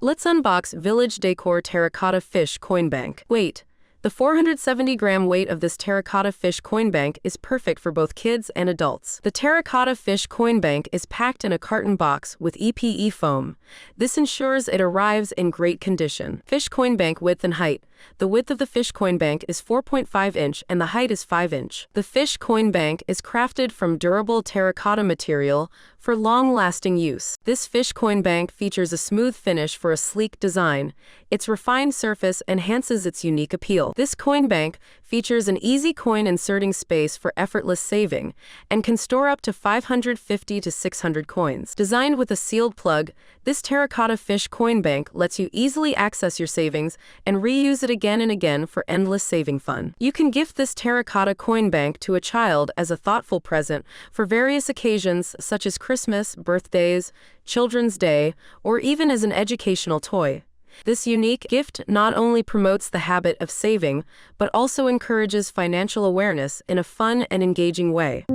Let's unbox Village Decor Terracotta Fish Coin Bank. Weight. The 470-gram weight of this terracotta fish coin bank is perfect for both kids and adults. The terracotta fish coin bank is packed in a carton box with EPE foam. This ensures it arrives in great condition. Fish coin bank width and height. The width of the fish coin bank is 4.5 inch and the height is 5 inch. The fish coin bank is crafted from durable terracotta material for long-lasting use. This fish coin bank features a smooth finish for a sleek design. Its refined surface enhances its unique appeal. This coin bank features an easy coin inserting space for effortless saving and can store up to 550 to 600 coins. Designed with a sealed plug, this terracotta fish coin bank lets you easily access your savings and reuse it again and again for endless saving fun. You can gift this terracotta coin bank to a child as a thoughtful present for various occasions such as Christmas, birthdays, Children's Day, or even as an educational toy. This unique gift not only promotes the habit of saving, but also encourages financial awareness in a fun and engaging way.